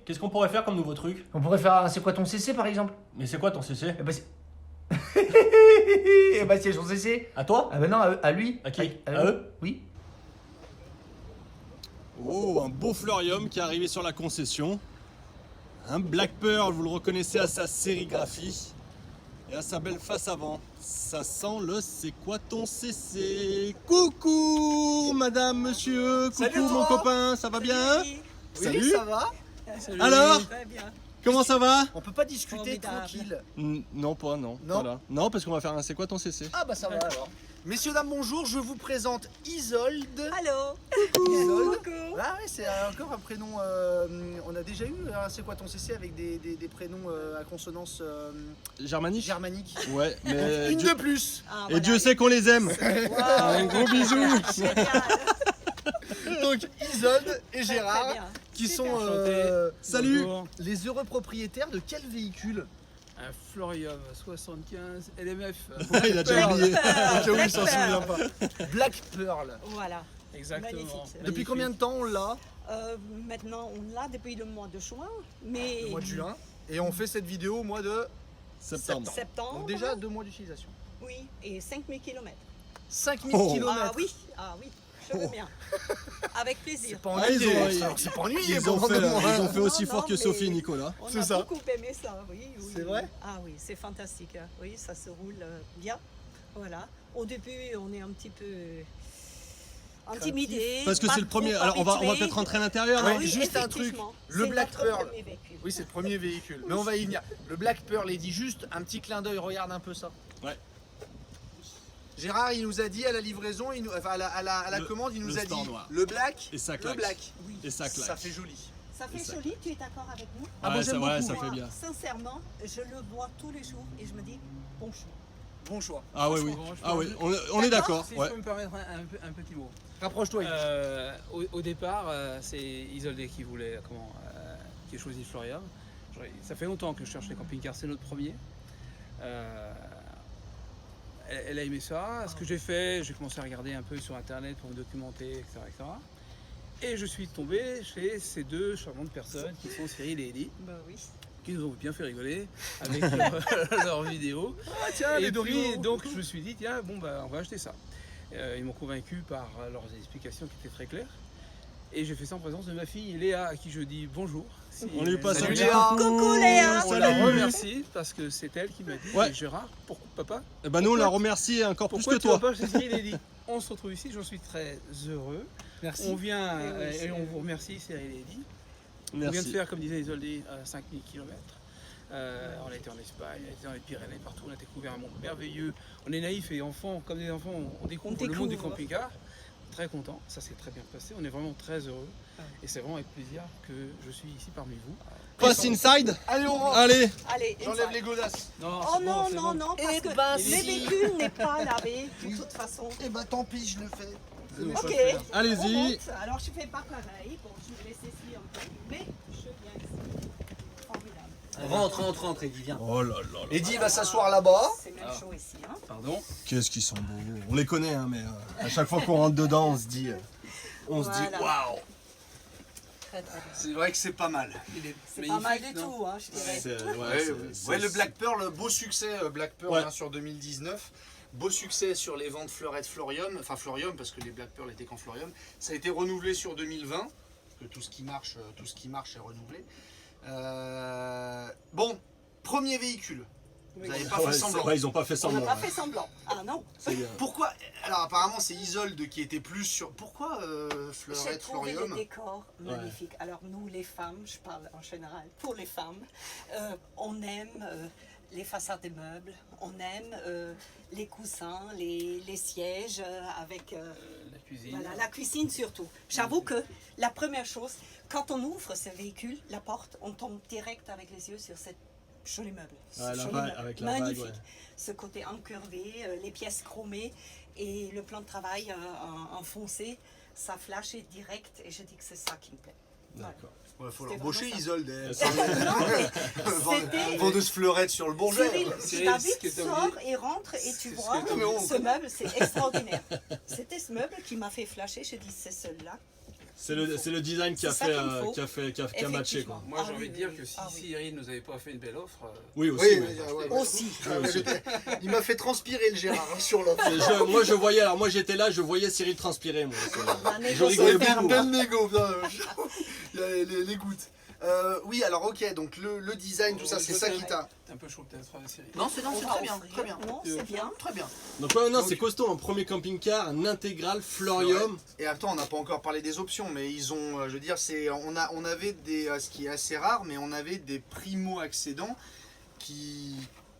qu'est-ce qu'on pourrait faire comme nouveau truc? On pourrait faire un c'est quoi ton CC par exemple? Mais c'est quoi ton CC? Eh bah c'est... Eh bah c'est son CC. À toi? Ah bah non, à lui. À qui? À À eux? Oui. Oh, un beau fleurium qui est arrivé sur la concession. Un Black Pearl, vous le reconnaissez à sa sérigraphie et à sa belle face avant. Ça sent le c'est quoi ton CC? Coucou madame, monsieur, coucou Salut, mon toi. copain, ça va bien? Oui, Salut. ça va? Alors, Très bien. comment ça va? On peut pas discuter Formidable. tranquille. Non, pas, non. Non. Voilà. Non, parce qu'on va faire un c'est quoi ton CC? Ah bah ça va alors. Messieurs, dames, bonjour, je vous présente Isolde. Allô. Isolde. Coucou. Ah ouais, c'est encore un prénom. On a déjà eu c'est quoi ton CC avec des prénoms à consonance Germanique? germanique. Ouais, mais Une de plus. Ah, et voilà. Dieu sait qu'on les aime. Wow. Un gros bisou. Génial. Donc Isolde et Très, Gérard très bien. qui Super. sont Salut. les heureux propriétaires de quel véhicule? Un Florium 75 LMF. Il a déjà oublié. Au cas où il s'en Black souvient Pearl. pas. Black Pearl. Voilà. Exactement. Magnifique. Depuis combien de temps on l'a? Maintenant, on l'a depuis le mois de juin, mais Le mois de juin. Et on fait cette vidéo au mois de Septembre. septembre. donc déjà 2 mois d'utilisation. Oui, et 5000 km. 5000 Oh. km. Ah oui, je veux bien. Avec plaisir. C'est pas Ah, ils ennuyé. ont- Alors, c'est pas ennuyé Ils ont pendant fait, 2 mois. ils ont fait aussi Non, fort non, que mais- Sophie et Nicolas. On C'est a ça. beaucoup aimé ça, oui. C'est vrai? Ah oui, c'est fantastique. Oui, ça se roule bien. Voilà. Au début, on est un petit peu intimidé. Parce que pas c'est le premier. trop Alors on va habitué. peut-être rentrer à l'intérieur. Ouais, non Oui, juste un truc. effectivement. Le C'est Black notre Pearl. premier véhicule. Oui, c'est le premier véhicule. Mais on va y venir. Le Black Pearl, il dit juste un petit clin d'œil. Regarde un peu ça. Ouais. Gérard, il nous a dit à la livraison, enfin, à la Le- commande, il nous le a dit store noir. le black, Et ça le claque. black. Oui. Et ça claque. Ça fait joli. Ça fait Et ça- joli, tu es d'accord avec nous? Ah, moi, Ouais, j'aime ouais, beaucoup. ça fait bien. Sincèrement, je le vois tous les jours et je me dis, bon choix. Bon choix. Ah oui, oui. Franchement, Ah oui, on est d'accord. Si Ouais. je peux me permettre un petit mot. Rapproche-toi. Au départ, c'est Isolde qui voulait, qui a choisi Florium. Ça fait longtemps que je cherche les camping-cars, c'est notre premier. Elle a aimé ça. Ce que j'ai fait, j'ai commencé à regarder un peu sur internet pour me documenter, etc. etc. Et je suis tombé chez ces deux charmantes personnes qui sont Cyril et Ellie, Bah oui. qui nous ont bien fait rigoler avec leurs vidéos. Ah tiens, Et les puis, Doritos. donc je me suis dit, tiens, bon, bah, on va acheter ça. Ils m'ont convaincu par leurs explications qui étaient très claires. Et j'ai fait ça en présence de ma fille Léa, à qui je dis bonjour. Si On lui passe un Salut petit Léa. coucou. Coucou, Léa. on la Salut. remercie parce que c'est elle qui m'a dit, Ouais. Gérard, pourquoi papa, Eh ben nous on la remercie encore plus pourquoi que tu vas toi. pas chez Cyril et Ellie? On se retrouve ici, j'en suis très heureux. Merci. On vient Et oui, et c'est- on vous remercie Cyril et Ellie. On vient de Merci. faire, comme disait Isolde, 5000 km. On a été en Espagne, on a été dans les Pyrénées, partout, on a découvert un monde merveilleux. On est naïfs et enfants, comme des enfants, on découvre le monde du découvre. camping-car. Très content, ça s'est très bien passé, on est vraiment très heureux. Et c'est vraiment avec plaisir que je suis ici parmi vous. Pass inside. Allez, on rentre. Allez. Allez, J'enlève inside. les godasses. Non, Oh c'est non, bon, c'est non, bon. non, parce Eh que ben, les si. véhicules n'est pas lavé, de toute façon. Eh ben tant pis, je le fais. Nous, on Ok, peut le faire. on Allez-y. monte. Alors je fais pas pareil, bon je me laisse ici un peu, mais je viens ici. Formidable. Rentre, Eddie, viens. Oh là là. Eddie va s'asseoir là-bas. C'est même chaud ici, hein. Pardon. Qu'est-ce qu'ils sont beaux. On les connaît hein, mais à chaque fois qu'on rentre dedans, on se dit Voilà. waouh. Très très bien. C'est vrai que c'est pas mal. C'est pas mal du tout, hein, je dirais. Ouais, le Black Pearl, beau succès Black Pearl Ouais. hein, sur 2019. Beau succès sur les ventes fleurettes Florium, enfin Florium parce que les Black Pearl étaient qu'en Florium. Ça a été renouvelé sur 2020, parce que tout ce qui marche est renouvelé. Bon, premier véhicule. Vous n'avez pas fait semblant. Ouais, ils ont pas fait On n'a semblant. pas fait semblant. Ah non. C'est bien. Pourquoi? Alors apparemment c'est Isolde qui était plus sur. Pourquoi J'ai fleurette trouvé les Florium? décors magnifiques. Alors nous les femmes, je parle en général pour les femmes, on aime les façades des meubles, on aime les coussins, les sièges avec La cuisine. voilà, la cuisine surtout. J'avoue que la première chose, quand on ouvre ce véhicule, la porte, on tombe direct avec les yeux sur cette joli meuble. Ouais, la Joli vague, meuble. avec la vague, magnifique. ouais. Ce côté incurvé, les pièces chromées et le plan de travail en foncé, ça flashait direct et je dis que c'est ça qui me plaît. D'accord. Ouais, faut C'était l'embaucher vraiment ça. Isolde. Non, mais c'était- Vendeuse fleurette sur le Bourget. Cyril, Cyril, David ce que t'as sort dit, et rentre et tu c'est vois ce que t'as dit. ce meuble, c'est extraordinaire. C'était ce meuble qui m'a fait flasher, je dis c'est celui-là C'est le design qui a C'est ça fait, qu'il faut. qui a matché Effectivement. quoi. Moi, Ah j'ai envie oui, de dire oui, que si ah oui. Cyril nous avait pas fait une belle offre, Oui aussi. Oui, ouais. Aussi. Il m'a fait transpirer le Gérard hein, sur l'offre. Moi je voyais, alors moi j'étais là, je voyais Cyril transpirer moi. La Je rigolais négociation beaucoup. Belle négo, putain, il y a les gouttes. Oui, alors ok, donc le design, tout ça, c'est ça qui t'a... t'es un peu chaud peut-être, Cyril. Non, c'est On va très bien, offrir. très bien. Non, c'est bien. Très bien. Donc ouais, non, Donc- c'est costaud, un premier camping-car, un intégral Florium. Et attends, on n'a pas encore parlé des options, mais ils ont, je veux dire, on avait des, ce qui est assez rare, mais on avait des primo-accédants qui,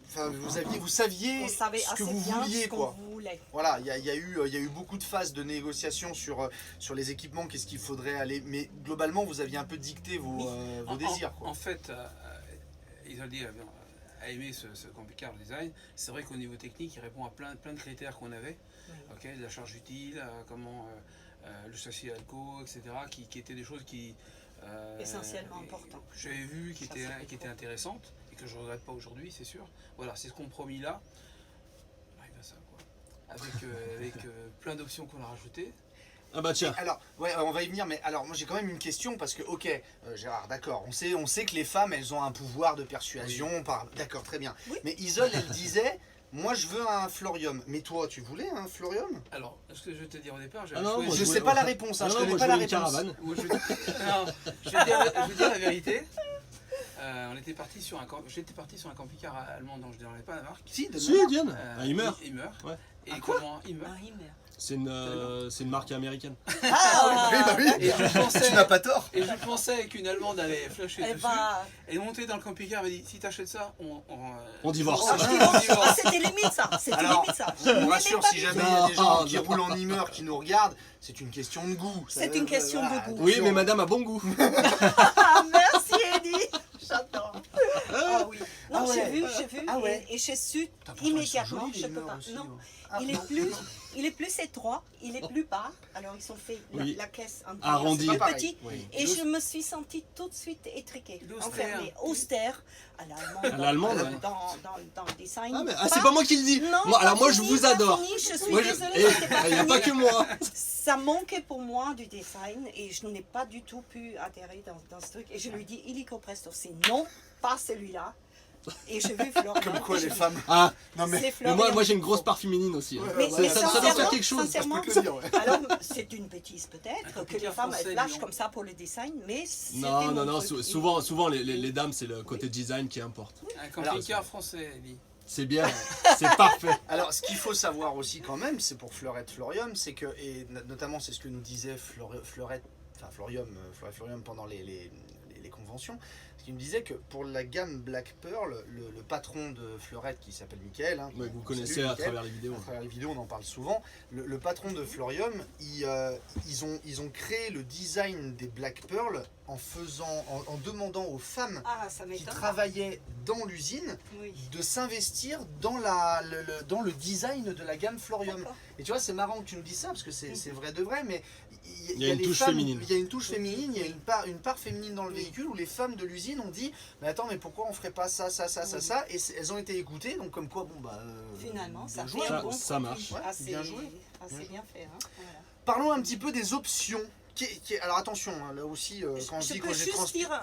enfin, vous saviez On savait ce que assez vous bien vouliez, ce qu'on quoi. voulait. Voilà, il y a eu beaucoup de phases de négociation sur les équipements, qu'est-ce qu'il faudrait aller, mais globalement, vous aviez un peu dicté vos désirs, quoi. En fait, Isolde a aimé ce camping-car design. C'est vrai qu'au niveau technique, il répond à plein de critères qu'on avait. Oui. Ok, de la charge utile, le châssis Alco, etc. Qui étaient des choses qui Essentiellement importantes. que j'avais vu, qui Ça, étaient c'est intéressantes et que je regrette pas aujourd'hui, c'est sûr. Voilà, c'est ce compromis là. On arrive à ça quoi. Avec plein d'options qu'on a rajoutées. Ah bah tiens. Alors, ouais, on va y venir, mais alors moi j'ai quand même une question parce que, ok, Gérard, d'accord, on sait que les femmes elles ont un pouvoir de persuasion, d'accord, très bien. Oui. Mais Isolde elle disait, moi je veux un Florium, mais toi tu voulais un Florium? Alors, ce que je vais te dire au départ, Ah non, moi, Je voulais- sais pas la réponse, hein, Ah je non, connais moi, pas je la voulais une réponse. caravane. Moi, je vais dire la vérité. J'étais parti sur un camping-car allemand dont je ne donnerai pas la marque. Si, de Si, Diane. Ah, il meurt. Il meurt. Ouais. Et Ah, quoi comment il meurt Ah, il meurt. C'est une marque américaine. Ah, Oui, bah oui, Et je pensais, tu n'as pas tort. et je pensais qu'une Allemande allait flasher Eh dessus. ben, Elle est montée dans le camping-car, elle m'a dit si t'achètes ça, On divorce. ah, je dis non, on divorce. ah, c'était limite ça. C'était Alors, limite ça. Je vous Mais rassure, pas si du jamais tout. il y a des gens Non, qui non. roulent en Hummer qui nous regardent, c'est une question de goût. C'est une question de goût. Oui, mais madame a bon goût. Ah, merci Eddie. J'adore. Ah oui. Non, Ah ouais. j'ai vu. Ah ouais. Et j'ai su Putain, pourtant, ils sont immédiatement. jolis, les Je peux Hummer pas. aussi, Non. hein. Ah, Il non. est plus étroit, il est plus bas. Alors ils ont fait Oui. la caisse un peu Arrondie. plus Pareil. petit. Oui. Et je me suis sentie tout de suite étriquée, L'austère. enfermée, austère, à l'allemande, À l'allemande, ouais. dans le design. Ah, mais c'est pas moi qui le dis. Non, Moi, alors pas moi je fini, vous pas adore. fini, je suis Moi, désolée, c'était pas il n'y a pas fini. que moi. Ça manquait pour moi du design et je n'ai pas du tout pu adhérer dans ce truc. Et je lui dis, illico presto, c'est non, pas celui-là. Et j'ai vu Florian. Comme quoi les femmes. Ah, Non mais. C'est mais Florian. moi j'ai une grosse part féminine aussi. hein. Ouais, Mais ça doit sincèrement, faire quelque chose. sincèrement, Je peux te le dire, ouais. alors c'est une bêtise peut-être Un que les camping-car femmes elles français, flashent disons. comme ça pour le design, mais c'était Non, mon non, truc. souvent les dames c'est le côté design qui importe. Un camping-car français, elle dit. C'est bien, c'est parfait. Alors, ce qu'il faut savoir aussi quand même, c'est pour Fleurette Florium, c'est que, et notamment c'est ce que nous disait Florium pendant les conventions, ce qu'il nous disait que pour la gamme Black Pearl, le patron de Fleurette qui s'appelle Michael, hein, Ouais, vous salut, connaissez à Michael, travers les vidéos. à travers les vidéos, on en parle souvent. Le patron de Florium, ils ont créé le design des Black Pearl en demandant aux femmes Ah, ça qui m'étonne. travaillaient dans l'usine Oui. de s'investir dans le design de la gamme Florium. D'accord. Et tu vois, c'est marrant que tu nous dises ça parce que c'est vrai de vrai, mais Il y a une les touche femmes- féminine. Il y a une touche féminine, il y a une part féminine dans le véhicule où les femmes de l'usine ont dit mais attends, mais pourquoi on ferait pas ça, ça, ça, ça, Oui. ça, et elles ont été écoutées, donc comme quoi, bon bah. Finalement, ça bien fait joué. un Ça- bon ça produit. marche. Ouais, Assez, bien joué. assez Bien bien fait. Hein. Voilà. Parlons un petit peu des options. Alors attention, hein, là aussi, quand je Je dis peux que j'ai juste transpiré. dire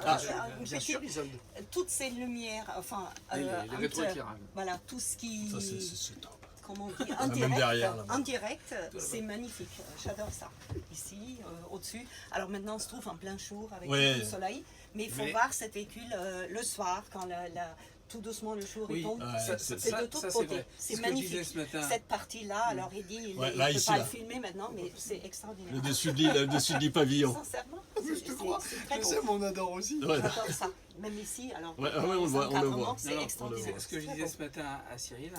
une Bien petite- sûr, Isolde. toutes ces lumières, enfin, Les rétroéclairages. voilà, tout ce qui, Ça c'est top. comment on dit, Même derrière, là-bas. indirect, là-bas. c'est magnifique. J'adore ça. Ici, au-dessus. Alors maintenant, on se trouve en plein jour avec Ouais. le soleil, mais il faut Mais- voir cet véhicule le soir quand tout doucement le jour Oui, il tombe. Ouais, c'est c'est- de tous ça, c'est côtés. vrai. C'est Ce que je disais magnifique. ce matin. Cette partie-là, alors il dit, Ouais, il là, ne peut ici, pas là. le filmer maintenant, mais c'est extraordinaire. Le dessus du pavillon. Sincèrement, Oui, je te crois. c'est très Je beau. sais, mais on adore aussi. Ouais. J'adore ça. Même ici, alors. Ouais, on le voit, on le encadrement, voit. C'est Non, non, extraordinaire. C'est ce que je C'est disais très ce matin à Cyril,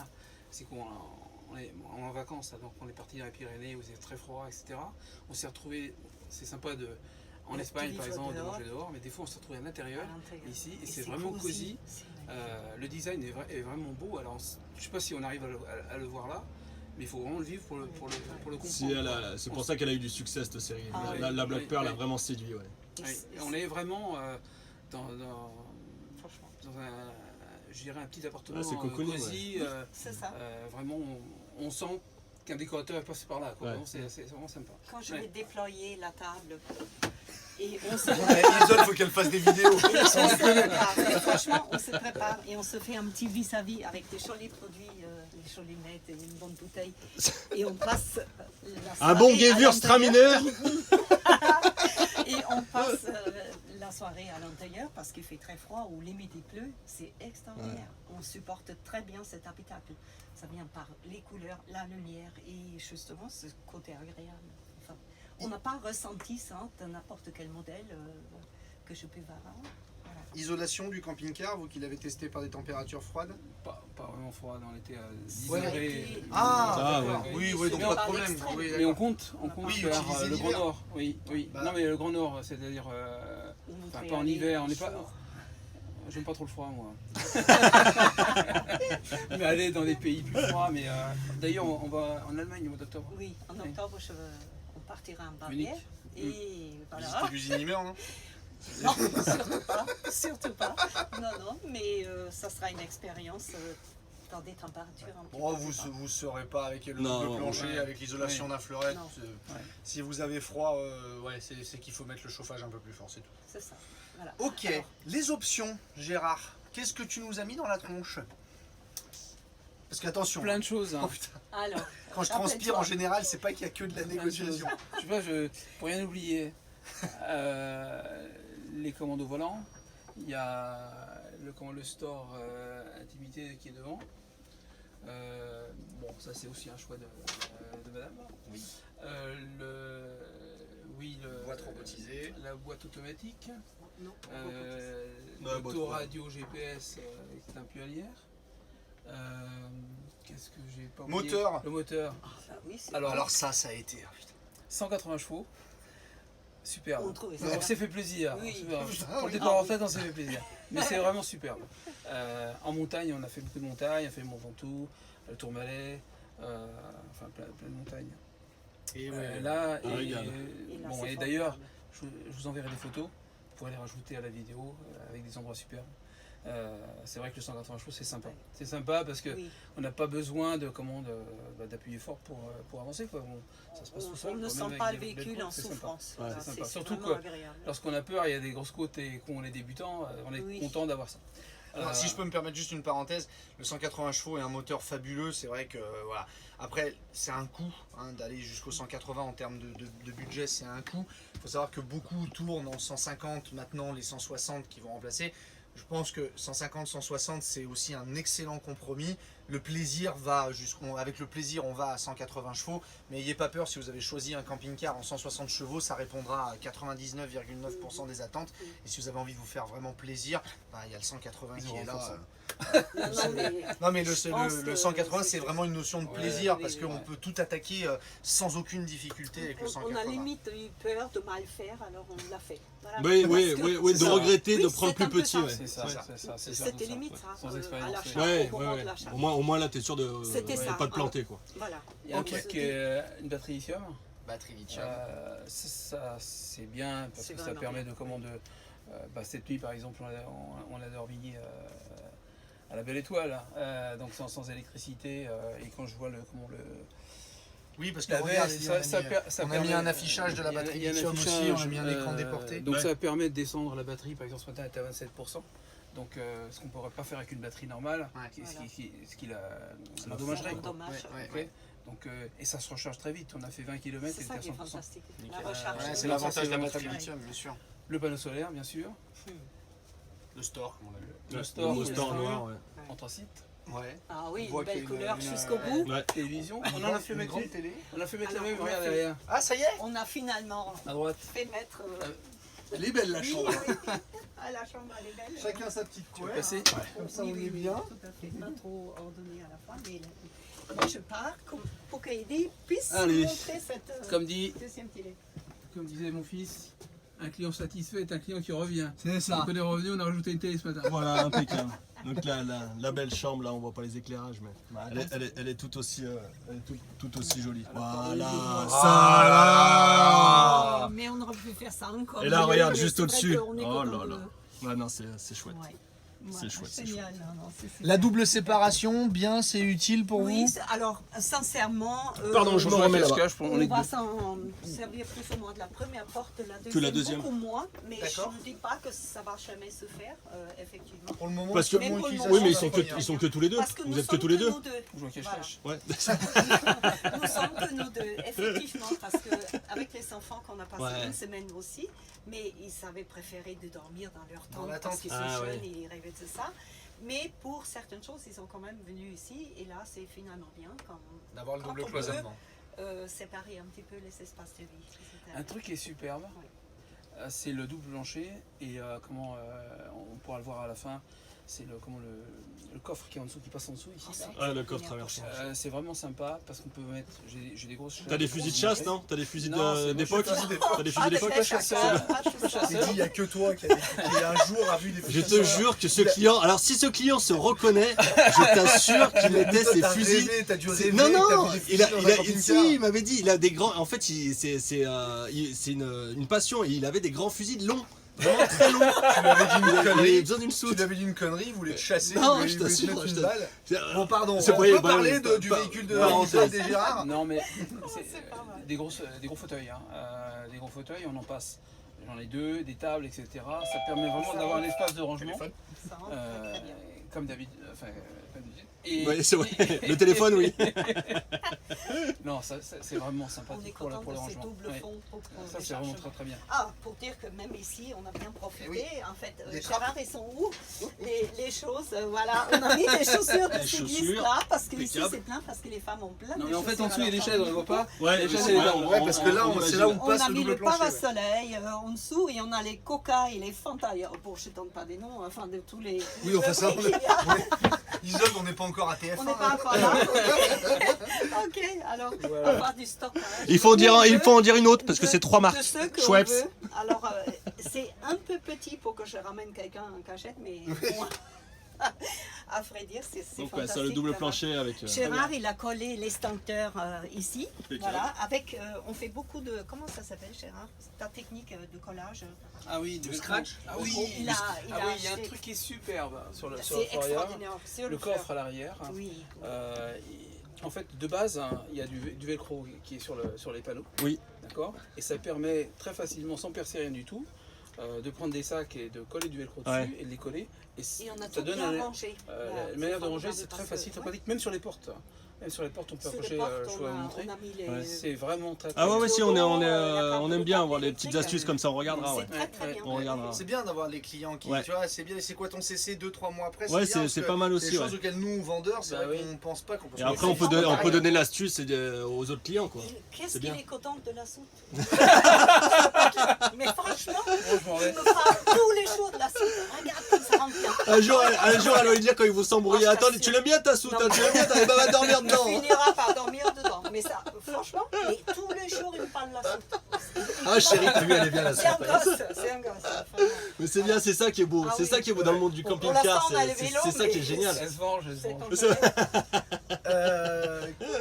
c'est qu'on est en vacances, là, donc on est parti dans les Pyrénées où c'est très froid, etc. On s'est retrouvé, c'est sympa en De Espagne par vivre exemple de dehors. manger dehors, mais des fois on s'est retrouvé à l'intérieur, À l'intérieur. ici, et Et c'est vraiment cosy. C'est magnifique. Le design est vraiment beau, alors je sais pas si on arrive à le voir là, mais il faut vraiment le vivre pour le comprendre. Si c'est pour ça qu'elle a eu du succès cette série. Ah La Black oui, Pearl a oui. vraiment séduit. Ouais. Et Oui, c'est- on est vraiment dans Franchement, je dirais un petit appartement Ouais, c'est cocooning, cosy, c'est ça. vraiment on sent qu'un décorateur est passé par là. Quoi. Ouais. Non, c'est vraiment sympa. Quand je Ouais. vais déployer la table et on se Il faut qu'elle fasse des vidéos. on se prépare. Et franchement, on se prépare et on se fait un petit vis-à-vis avec des jolis produits, des jolies mettes et une bonne bouteille. Et on passe la Un bon soirée à Gewürztraminer. Et on passe la soirée à l'intérieur parce qu'il fait très froid ou limite il pleut. C'est extraordinaire. On supporte très bien cet habitacle. Ça vient par les couleurs, la lumière et justement ce côté agréable. Enfin, on n'a pas ressenti ça de n'importe quel modèle que je peux voir. Voilà. Isolation du camping-car, vous qui l'avez testé par des températures froides. Pas vraiment froid, on était à 10 Ouais. degrés. Ah, d'accord. Oui, oui, donc Mais pas on de parle problème. extrême. Oui, Mais d'accord. on compte Oui, faire utiliser le Grand l'hiver. Nord. Oui, oui. Bah. Non mais le Grand Nord, c'est-à-dire Vous enfin, pouvez pas en aller hiver, on n'est pas. chaud. J'aime pas trop le froid moi. Mais aller dans des pays plus froids, mais d'ailleurs on va en Allemagne au mois d'octobre. Oui, en octobre, on partira en Munich. Bavière. Et voilà. Visiter l'usine Himer, non Non, surtout pas. Surtout pas. Non, non, mais ça sera une expérience dans des températures un petit Bon, peu plus vous ne serez pas avec le Non, double plancher, ouais. avec l'isolation d'un fleuret. Non. Si vous avez froid, ouais, c'est qu'il faut mettre le chauffage un peu plus fort, c'est tout. C'est ça. Voilà. Ok, Alors, les options, Gérard. Qu'est-ce que tu nous as mis dans la tronche? Parce qu'attention, Plein de choses. Hein. oh, putain, alors, quand je rappelle-toi. transpire en général, c'est pas qu'il y a que de la Plein de choses. négociation. Je sais pas, pour rien oublier, les commandes au volant, il y a le store intimité qui est devant. Bon, ça c'est aussi un choix de madame. Oui. Boîte robotisée. La boîte automatique. non, Ouais, boîte L'autoradio GPS qui est un pualière. Qu'est-ce que j'ai pas oublié? Moteur. Le moteur. ah, bah oui, c'est Alors, ça a été. Ah, putain. 180 chevaux. Superbe. On trouve ça. On s'est fait plaisir. Oui. Superbe. Putain, Pour le oui. départ en retraite, on s'est fait plaisir. Mais c'est vraiment superbe. En montagne, on a fait beaucoup de montagnes. On a fait le Mont Ventoux, le Tourmalet, enfin plein de montagnes. Et Là, un régal. Et là, bon, c'est et d'ailleurs, formidable. je vous enverrai des photos. Vous pourrez les rajouter à la vidéo avec des endroits superbes. C'est vrai que le 180 chevaux, c'est sympa. C'est sympa parce qu'on Oui. n'a pas besoin d'appuyer fort pour avancer. Quoi. Ça se passe tout seul. On ne quoi, sent même pas avec le des belles véhicule en côtes, c'est sympa. souffrance. Ouais, Voilà, c'est sympa. c'est Surtout vraiment que agréable. lorsqu'on a peur, il y a des grosses côtes et qu'on est débutant, on est Oui. content d'avoir ça. Alors, si je peux me permettre juste une parenthèse, le 180 chevaux est un moteur fabuleux, c'est vrai que voilà. Après, c'est un coût d'aller jusqu'au 180 en termes de budget, c'est un coût. Il faut savoir que beaucoup tournent en 150, maintenant les 160 qui vont remplacer. Je pense que 150, 160, c'est aussi un excellent compromis. Le plaisir va avec le plaisir, on va à 180 chevaux, mais n'ayez pas peur si vous avez choisi un camping-car en 160 chevaux, ça répondra à 99,9% des attentes. Et si vous avez envie de vous faire vraiment plaisir, bah, il y a le 180 qui est là. Non, non, mais Non mais pense le que 180 c'est c'est que- vraiment une notion de Ouais, plaisir oui, parce oui, qu'on ouais. peut tout attaquer sans aucune difficulté avec le on a 180. limite eu peur de mal faire, alors on l'a fait. Voilà. Oui, Parce oui, que- oui, oui, c'est de ça. regretter Oui, de c'est prendre un plus peu petit. ça. Ouais. C'est ça, c'est ça. c'est ça. c'est C'était surtout ça, limite ouais. ça, Sans à expérience. l'achat. ouais. Ouais, au ouais, moment ouais. de l'achat. Au moins là, t'es sûr de C'était ça. pas te planter quoi. Voilà. Il y a un Donc, truc c'était- qui est une batterie lithium. Batterie lithium. Ça c'est bien parce C'est que ça vraiment permet bien. de cette nuit par exemple on a dormi à la Belle Étoile, donc sans électricité et quand je vois Oui parce que la regarde, verre, ça on a mis un affichage de la batterie il y a un lithium aussi, affichage, on a mis un écran déporté. donc Ouais. ça permet de descendre la batterie, par exemple ce matin elle était à 27%. Donc ce qu'on ne pourrait pas faire avec une batterie normale, Ouais. ce qui l'endommagerait. quoi. Dommage. Ouais, Ok. Donc, et ça se recharge très vite, on a fait 20 km et C'est il ça était qui est à 100%. fantastique. Nickel. La recharge. Ouais, Donc c'est ça, l'avantage c'est de la vraiment batterie très bien. lithium bien sûr. Le panneau solaire bien sûr, Le store comme on a vu. le store, Le store noir, ouais. anthracite, Ouais. Ah oui, On voit une belle qu'il y a couleur une- jusqu'au bout. Ouais. télévision, on en a fait Une mettre grande une, télé. on a fait mettre la Alors, même, on a regarde fait- derrière, Ah ça y est. On a finalement à droite. fait mettre. Elle est belle la Oui, chambre. oui. Ah, la chambre, elle est belle. Chacun sa petite Tu veux couette. passer? Comme ça Oui, on oui, est oui, bien. Tout à fait, pas trop ordonné à la fois, mais moi je pars pour qu'Eddie puisse Allez. montrer cette Comme deuxième télé. Comme disait mon fils, un client satisfait est un client qui revient. C'est ça. Donc on est revenu, on a rajouté une télé ce matin. Voilà, impeccable. Donc là, la belle chambre, là, on voit pas les éclairages, mais elle est tout aussi, tout aussi jolie. Voilà, ça là. Mais on aurait pu faire ça encore. Et là, mieux, regarde mais juste c'est vrai au-dessus. qu'on est Oh content là de- là. Ouais, non, c'est chouette. Ouais. Voilà, chouette, c'est génial, non, c'est super. La double séparation, bien, c'est utile pour Oui, vous? alors sincèrement, Pardon, je me remets là-bas. On on est va deux. s'en servir plus ou moins de la première porte, de la deuxième, Que la deuxième. beaucoup moins, mais je D'accord. ne dis pas que ça va jamais se faire, effectivement. Pour le moment, Parce que- Même pour le moment, Oui, mais c'est ils sont que tous les deux. Parce que Vous nous êtes que sommes tous les deux. nous deux. On joue à cache-cache. Ouais. Nous sommes que nous deux, effectivement, parce qu'avec les enfants qu'on a passé Ouais. une semaine aussi, mais ils avaient préféré de dormir dans leur Dans tente la parce tente. qu'ils sont Ah, jeunes ouais. et ils rêvaient de ça. Mais pour certaines choses, ils sont quand même venus ici et là, c'est finalement bien quand d'avoir le Quand double on cloisonnement. séparer un petit peu les espaces de vie. C'était Un truc qui est superbe, Oui. c'est le double plancher et on pourra le voir à la fin. C'est le coffre qui est en dessous, qui passe en dessous ici. Ah, là. c'est Ah, le coffre extraordinaire traversant. pour ça. C'est vraiment sympa parce qu'on peut mettre. J'ai des grosses. T'as des fusils de chasse, non? T'as des fusils Non, c'est- d'époque? moi, je suis T'as des fusils Pas de d'époque? flèches chasseur. à pas de Pas chasseur. chasseur. Il n'y a que toi qui un jour a vu des Je te jure que ce client, alors si ce client se reconnaît, je t'assure qu'il mettait ses fusils. T'as dû C'est- rêver, Non, non, t'as vu des fusils dans un camping-car. si, il m'avait dit, il a des grands, en fait, c'est une passion, et il avait des grands fusils longs, vraiment très longs. Tu lui avais dit une Il avait connerie. besoin d'une Tu soute. lui avais dit une connerie, il voulait te chasser, Non, il je voulait te t'assure, mettre je une t'assure. balle. Bon, pardon, C'est on pas- peut bah, parler oui, du pas- véhicule de parenthèse. des Gérard. Non mais C'est pas mal. des gros fauteuils, hein. Des gros fauteuils, on en passe. J'en ai deux, des tables, etc. Ça permet vraiment d'avoir un espace de rangement, Ça rentre très, très bien. comme David. Enfin, comme d'habitude. Et- Ouais, c'est vrai. Le téléphone, oui. Non, c'est vraiment On est sympathique content pour le de ces rangement. doubles Ouais. fonds pour Ça c'est vraiment très très bien. Ah, pour dire que même ici, on a bien profité. Oui. En fait, Des Gérard, ils sont où les choses Voilà, on a mis des chaussures de Les cycliste chaussures, là, parce que ici impeccable. c'est plein, parce que les femmes ont plein Non de mais en fait en chaussures dessous il y a des à leur chaises, on les femme. voit pas. Ouais, Les chaises c'est et les vrai, bancs. Ouais, parce que là, c'est là où On passe a le mis double le plancher. parassoleil en dessous et on a les coca et les Fanta. Bon, je ne donne pas des noms, enfin de tous les. Oui, enfin ça, qu'il y a. Isole, on n'est pas encore à TF1. On n'est pas encore là. Ok, alors on va du stock. Il faut en dire une autre, parce que c'est 3 De marques. ceux que Schweppes. on veut. Alors, c'est un peu petit pour que je ramène quelqu'un en cachette, mais bon, à vrai dire, c'est Donc, ouais, fantastique. ça, le double vraiment. plancher avec. Gérard, il a collé l'extincteur ici. Impeccable. Voilà, avec, on fait beaucoup de. Comment ça s'appelle, Gérard? Ta technique de collage. Ah oui, du scratch. Ah oui, Il a il y a un acheté- truc qui est superbe sur le C'est Florian. extraordinaire. Sur Le fleur. coffre à l'arrière. Oui. En fait, de base, hein, il y a du velcro qui est sur les panneaux. Oui. D'accord. Et ça permet très facilement, sans percer rien du tout, de prendre des sacs et de coller du velcro dessus Ouais. et de les coller. Et Et on a ça tout donne bien rangé. Voilà, la c'est manière de ranger, formidable c'est très parce facile, que- très pratique. Même sur les portes. Même sur les portes, on peut Sur les accrocher, portes, je peux vous montrer. on a mis les. Ouais. C'est vraiment très Ah ouais, ouais, si, on Il y a aime bien avoir des petites astuces comme ça, on regardera, ouais. C'est très très bien. On regardera. C'est bien d'avoir les clients qui, Ouais. tu vois, c'est bien. C'est quoi ton CC 2-3 mois après? Ouais, bien, parce c'est que pas mal C'est aussi, des ouais. choses auxquelles nous, vendeurs, c'est Bah vrai oui. qu'on pense pas qu'on peut Et se après, mettre on peut pareil. donner l'astuce aux autres clients, quoi. Qu'est-ce C'est qu'il bien. est content de la soupe Mais franchement, Franchement, il ouais. me parle tous les jours de la soupe. Regarde comme ça rentre bien. Un jour, elle va lui dire quand ils vont s'embrouiller. Ah, je Attends, t'assure. tu l'aimes bien ta soupe, Non, hein, tu l'aimes bien, t'arrives pas à dormir Il dedans. finira par dormir dedans. Mais ça, franchement, mais tous les jours, il me parle de la soupe. Ah chérie, t'as vu, elle est bien la C'est un soupe. gosse, c'est un gosse. Vraiment. Mais c'est bien, c'est ça qui est beau. Ah C'est oui. ça qui est beau dans le monde du Pour camping-car. l'instant, on a le C'est vélo, ça qui est mais- génial. Elle se venge, elle se C'est venge. comme C'est- ça.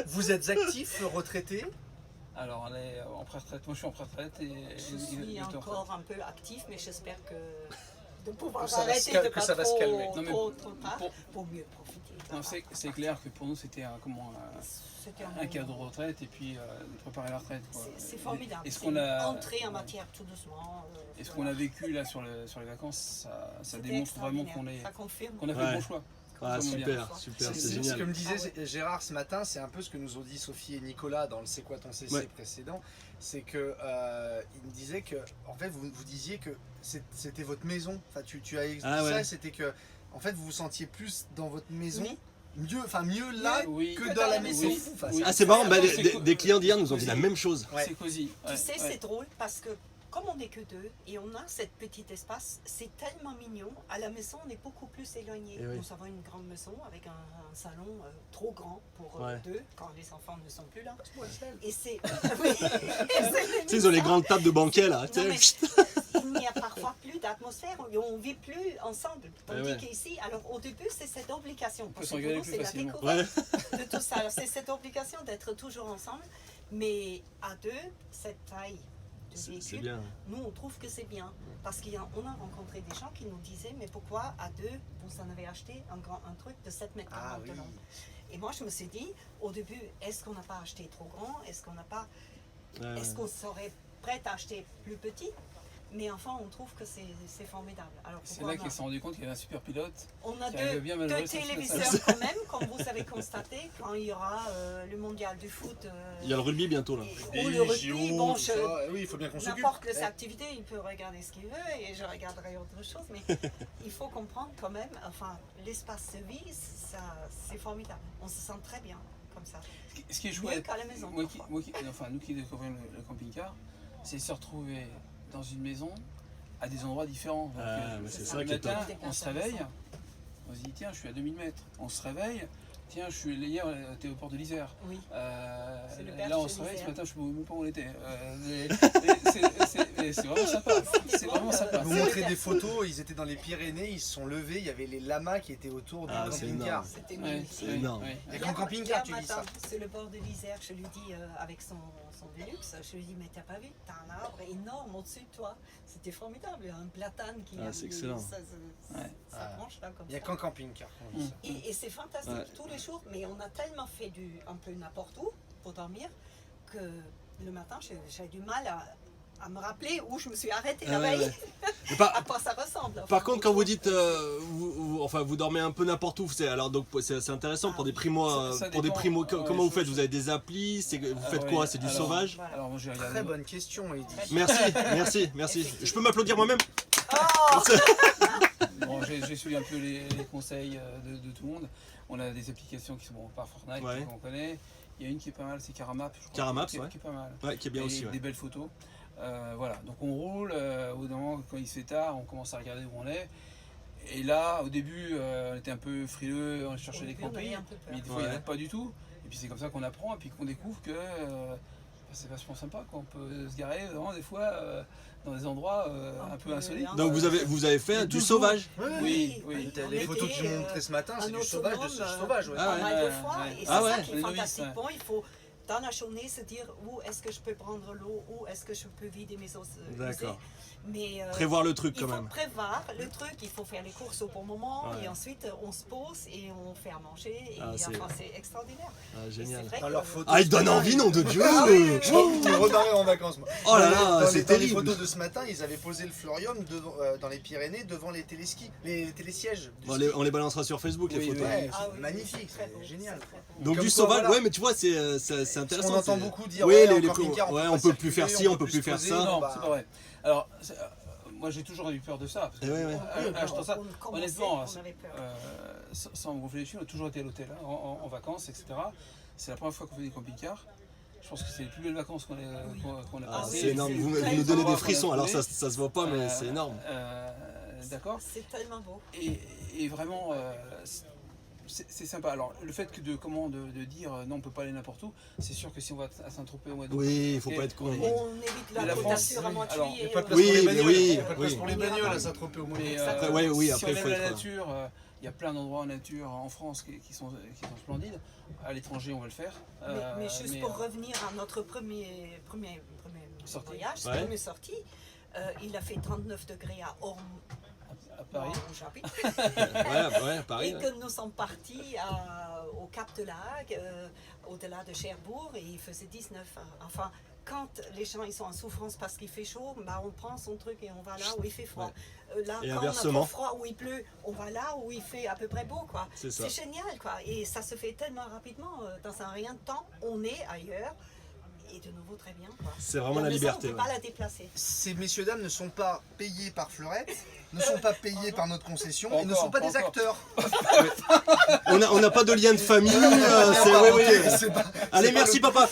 Vous êtes actif, retraité? Alors, elle est en pré-retraite. Moi, je suis en pré-retraite. Et Je il suis est en retraite. encore un peu actif, mais j'espère que de pouvoir Que ça va se arrêter cal- de que pas ça va se trop, calmer. Non, mais trop tard pour- pour mieux profiter. Non, c'est clair que pour nous, c'était C'était un cadeau de retraite et puis de préparer la retraite. quoi. C'est formidable. Et ce C'est qu'on a, entrer en matière tout doucement. et ce qu'on a vécu là sur les vacances, ça C'était démontre vraiment extraordinaire. Ça confirme. qu'on a fait Ouais. le bon choix. Ah, Vraiment bien. super, super, c'est Ce que génial. me disait Ah Gérard ce matin, c'est un peu ce que nous ont dit Sophie et Nicolas dans le C'est quoi ton CC Ouais. précédent. C'est que il me disait que en fait vous disiez que c'était votre maison. Enfin tu as expliqué Ah ouais. ça, c'était que en fait vous vous sentiez plus dans votre maison, Oui. mieux là Oui. que dans la maison. Oui. C'est fou. Enfin, Oui. Ah, c'est marrant, bah, Non, c'est des clients d'hier nous ont dit la cosy. même chose. Ouais. C'est cosy. Tu Ouais, sais, ouais. c'est drôle parce que comme on n'est que deux et on a cet petit espace, c'est tellement mignon. À la maison, on est beaucoup plus éloignés. Eh oui. Nous avons une grande maison avec un salon trop grand pour Ouais. deux quand les enfants ne sont plus là. Et c'est. Oui. Et c'est Tu sais, ils ont les grandes tables de banquet là. tu Non, sais. mais il n'y a parfois plus d'atmosphère, on ne vit plus ensemble. Tandis Ouais, ouais. qu'ici, alors au début, c'est cette obligation. peut Parce que s'engueuler pour nous, plus c'est la facilement. découverte Ouais. de tout ça. Alors c'est cette obligation d'être toujours ensemble. Mais à deux, cette taille C'est véhicule. bien. Nous, on trouve que c'est bien. Parce qu'on a rencontré des gens qui nous disaient, mais pourquoi à deux, vous en avez acheté un truc de 7 mètres Ah de oui. long. Et moi, je me suis dit, au début, est-ce qu'on n'a pas acheté trop grand? Est-ce qu'on n'a pas... Ouais, Est-ce qu'on serait prêt à acheter plus petit? Mais enfin, on trouve que c'est formidable. Alors, C'est pourquoi là qu'ils se sont rendus compte qu'il y avait un super pilote. on a qui arrive bien à deux malheurer son téléviseurs quand même, comme vous avez constaté, quand il y aura le mondial du foot. Il y a le rugby bientôt là. Ou le rugby, bon, Oui, il faut bien qu'on s'occupe. n'importe quelle activité, il peut regarder ce qu'il veut et je regarderai autre chose. Mais il faut comprendre quand même, enfin, l'espace de vie, c'est formidable. On se sent très bien comme ça. Ce qui est Mieux chouette, qu'à la maison. nous parfois. qui découvrons le camping-car, c'est se retrouver dans une maison à des endroits différents. Donc, Mais c'est ça. ça le qui est top. matin, on se réveille, on se dit tiens, je suis à 2000 mètres. On se réveille, tiens, je suis hier, t'es au port de l'Isère. Oui. C'est le Là, perche on de se réveille, ce l'Isère. matin, je ne sais même pas où on était. C'est vraiment sympa. C'est vraiment sympa. Vous montrez des photos, ils étaient dans les Pyrénées, ils se sont levés, il y avait les lamas qui étaient autour du Ah, c'est camping-car. énorme. C'était Ouais, magnifique. C'est énorme. ouais. Il y a qu'en camping-car, tu dis ça. C'est le bord de l'Isère, je lui dis avec son Velux, je lui dis mais t'as pas vu, t'as un arbre énorme au-dessus de toi. C'était formidable, un platane qui Ah, c'est excellent. ça Ouais. branche là comme Il n'y a ça. qu'en camping-car qu'on dit ça. Et c'est fantastique Ouais. tous les jours, mais on a tellement fait un peu n'importe où pour dormir que le matin j'ai du mal à me rappeler où je me suis arrêtée la Ouais, veille, ouais. Mais par- à quoi ça ressemble. Enfin, Par contre, quand vous dites, vous dormez un peu n'importe où, donc c'est intéressant pour des primo, Ça pour des dépend. primo. Ouais, Comment vous je- faites? Vous avez des applis? Vous Ah faites ouais, quoi? C'est du alors- sauvage? Voilà. Alors moi j'ai regardé. Très bonne question, Eddy. Merci. Je peux m'applaudir moi-même? Bon, j'ai suivi un peu les conseils de tout le monde. On a des applications qui sont bon, par Fortnite, Ouais. qu'on connaît. Il y a une qui est pas mal, c'est Caramap. je crois, Caramap, qui est ouais. pas mal. Ouais, qui est bien Et aussi. des Ouais. belles photos. Voilà, donc on roule. Au bout d'un moment, quand il se fait tard, on commence à regarder où on est. Et là, au début, on était un peu frileux, on cherchait Au des début, on avait campings, un peu peur. mais des fois il n'y en a Ouais. pas du tout. Et puis c'est comme ça qu'on apprend, et puis qu'on découvre que c'est vachement sympa, quoi. On peut se garer vraiment des fois dans des endroits un peu insolites. Donc vous avez fait du sauvage? Oui. Les On photos que tu était, montré ce matin, un c'est du autonome, sauvage, de sauvage. Ouais. Ah pas ouais. mal de fois. Ouais. Et c'est Ah ça ouais. qui est Les novices, fantastique. ouais. Bon, il faut dans la journée se dire où est-ce que je peux prendre l'eau, où est-ce que je peux vider mes eaux usées. D'accord. Mais Prévoir le truc il quand faut même. prévoir le truc, il faut faire les courses au bon moment Ouais. et ensuite on se pose et on fait à manger. Et Ah, c'est- enfin, c'est extraordinaire. Ah, Et génial. c'est vrai Dans que- leurs photos. Ah, il donne envie, nom de Dieu! Ah oui, oui, oui. Je me redémarrer en vacances, moi. Oh là Dans là, les- c'est dans les terrible! photos de ce matin, ils avaient posé le Florium dans les Pyrénées devant les téléskis, les télésièges. du Bon, ski. on les balancera sur Facebook, les Oui, photos. Ouais, Ah c'est oui, magnifique, très beau, c'est génial. très beau. Donc Comme du quoi, sauvage, voilà. ouais, mais tu vois, c'est Parce intéressant. qu'on entend c'est- beaucoup dire, Oui, ouais, les en camping-car, ouais, pas on peut plus circuler, faire ci, on peut plus plus faire poser. ça. Non, bah- c'est pas vrai. Alors, moi j'ai toujours eu peur de ça. Parce que, Ouais, ouais. achetant ça, On commençait, honnêtement, on avait peur. sans me gonfler les cheveux, on a toujours été à l'hôtel, hein, en vacances, etc. C'est la première fois qu'on fait des camping-cars. Je pense que c'est les plus belles vacances qu'on a Ah, passées. c'est énorme, vous très nous donnez beau. des frissons, alors ça se voit pas, mais c'est énorme. D'accord. C'est tellement beau. Et vraiment, c'est sympa. Alors, le fait que de dire non, on peut pas aller n'importe où, c'est sûr que si on va à Saint-Tropez au mois d'août. Oui, il faut pas être con. On évite Mais la la Côte France, d'Azur à moitié. alors, il y a Il n'y a pas de place Oui, pour les mais bagnoles. oui, Il n'y a pas de place oui. pour les bagnoles à Saint-Tropez au moins. Mais, Ouais, oui, si après, on faut aime la être- nature, il y a plein d'endroits en nature en France qui sont splendides. À l'étranger, on va le faire. Mais juste mais, pour revenir à notre premier Sortie. voyage, Ouais. première sortie, il a fait 39 degrés à Orme, à Paris. où j'habite. Ouais, Paris. Et que nous sommes partis au Cap de Lague, au-delà de Cherbourg, et il faisait 19. Enfin, quand les gens ils sont en souffrance parce qu'il fait chaud, bah, on prend son truc et on va là où il fait froid. Là, Et quand inversement. on a trop froid, où il pleut, on va là où il fait à peu près beau. Quoi. C'est ça. C'est génial. Quoi. Et ça se fait tellement rapidement. Dans un rien de temps, on est ailleurs. Et de nouveau, très bien. Quoi. C'est vraiment la maison, liberté. on ne peut ouais. pas la déplacer. Ces messieurs dames ne sont pas payés par Fleurette, ne sont pas payés par notre concession et ne Encore, sont pas des encore. acteurs. On n'a pas de lien de famille. C'est pas- Allez, merci papa.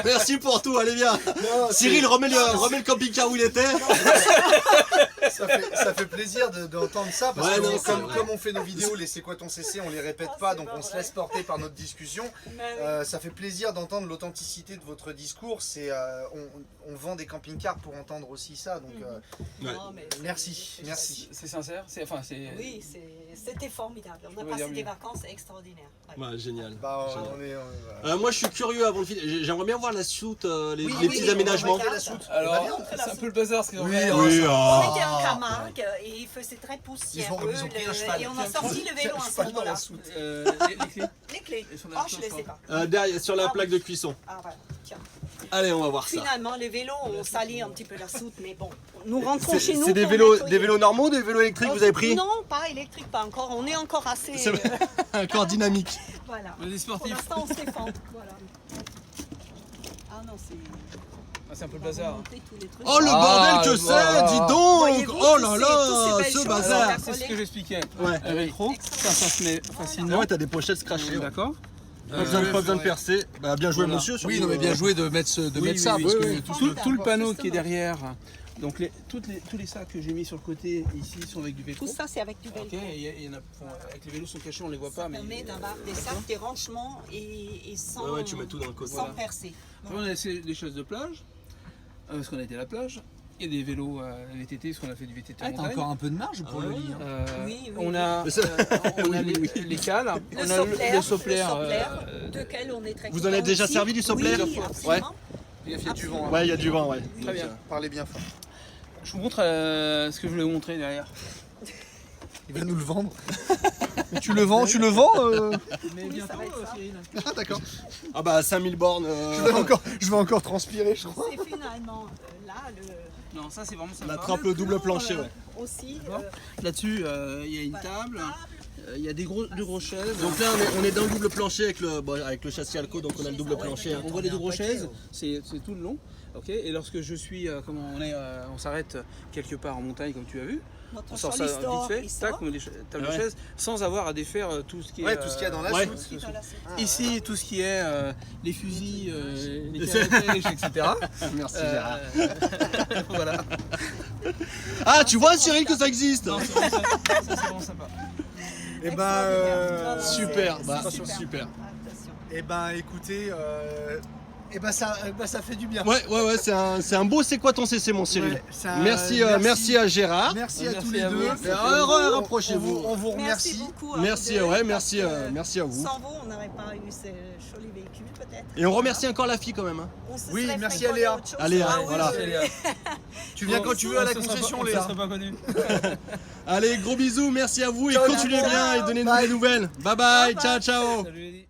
Merci pour tout, allez bien. Non, Cyril, remets le camping-car où il était. Ça fait plaisir d'entendre ça parce Ouais, que non, c'est vrai. comme on fait nos vidéos, les c'est quoi ton CC, on les répète pas, donc on se laisse porter par notre discussion. Ça fait plaisir d'entendre l'authenticité de votre discours. On vend des camping-cars pour entendre aussi ça, donc Ouais. Non, mais merci. C'est sincère. Oui, c'était formidable. On a veux passé dire des mieux. vacances extraordinaires. Ouais. Ouais, génial. Bah, Moi, je suis curieux avant le film. J'aimerais bien voir la soute, les Oui, petits oui, aménagements. on va la soute. Alors, Bah, c'est un peu le bazar ce qu'ils ont Oui, fait. Oui, On était en Camargue et il faisait très poussiéreux Ils ont pris un cheval. et on a sorti le vélo à ce moment-là. Les clés. Les clés. Ils sont Oh, je les sais pas. Derrière, sur la Ah, plaque oui. de cuisson. Ah voilà, tiens. Allez, on va voir ça. Finalement, les vélos ont sali un petit peu la soute, mais bon, nous rentrons chez nous. C'est des pour vélos, nettoyer. des vélos normaux, des vélos électriques que vous avez pris? Non, pas électrique, pas encore. On est encore assez. C'est Encore dynamique. Voilà. Des Pour sportifs. l'instant, on se défend. Voilà. Ah non, c'est. Ah, c'est un peu on le va bazar. remonter tous les trucs. Oh le Ah, bordel que le c'est, bazar. dis donc. Voyez-vous, Oh là tous là, ces ce belles bazar. choses. C'est ce que j'expliquais. Ouais. Un velcro, ça se met facilement. Ouais, t'as des pochettes scratchées. Ouais. D'accord. Pas besoin de percer. Bah, bien joué, Voilà. monsieur. Oui, non, mais bien joué de mettre, Oui, mettre ça, oui, parce oui, que oui. tout Tout le panneau qui est Justement. derrière, donc tous les sacs que j'ai mis sur le côté ici sont avec du velcro. Tout ça, c'est avec du vélo. Ok, il y en a, avec les vélos sont cachés, on les voit Ça pas, mais. permet d'avoir des sacs, des rangements et sans, Ouais, ouais, tu mets tout dans le côté. sans percer. Après, on a laissé des choses de plage, parce qu'on a été à la plage. Il y a des vélos VTT, parce qu'on a fait du VTT en Ah, t'as montagne. encore un peu de marge pour le lit. hein. Oui, oui, On oui. a, on a les cales, Le on a soplaire, le soplaire. de quel on est très Vous en avez content déjà aussi. servi du soplaire? Oui, absolument. Il y a du vent. Ouais, il y a du vent, ouais. Très bien. Parlez bien fort. Je vous montre ce que je voulais vous montrer derrière. Il va nous le vendre. Mais tu le vends Mais Oui, bientôt, ça va être ça. Cyril. Ah, d'accord. Ah bah 5000 bornes. Je vais encore transpirer, je crois. C'est finalement là Non, ça c'est vraiment On sympa. attrape le double plan, plancher, ouais. aussi. Là-dessus, il y a une voilà, table, il y a deux grosses chaises. Donc là, on est dans le double plancher avec le châssis Alco, donc on a le double plancher. Hein. On voit les deux grosses chaises, c'est tout le long. Ok. Et lorsque je suis, on s'arrête quelque part en montagne, comme tu as vu, on Notre sort ça Charlie vite fait, tac, on met des tables de Ouais. chaises, sans avoir à défaire tout ce qui est. Ouais, tout ce qu'il y a dans la ouais. soute. Ici, tout ce qui est les fusils, les cannes à pêche, etc. Merci Gérard. Voilà. Ah, tu vois Cyril que ça existe? Non, c'est vraiment sympa. Ça, c'est vraiment sympa. Et ben, super, bah, c'est super. Attention. et ben, écoutez, ça fait du bien. Ouais, c'est un beau c'est quoi ton CC mon Cyril? Ouais, merci à Gérard. Merci à Merci tous les à deux. vous. Rapprochez-vous. On vous Merci remercie. beaucoup. à Merci, vous deux, ouais, parce que merci à vous. Sans vous, on n'aurait pas eu ce joli véhicule, peut-être. Et on remercie encore la fille quand même. Hein. On se Oui, serait merci fréquenté à Léa. autre chose. À Léa, Ah oui, voilà. oui. Tu viens quand tu veux à la concession, Léa. Ça serait pas connu. Allez, gros bisous, merci à vous et Ciao, continuez ciao. bien et donnez-nous des nouvelles. Bye bye, ciao ciao. Salut Eddie.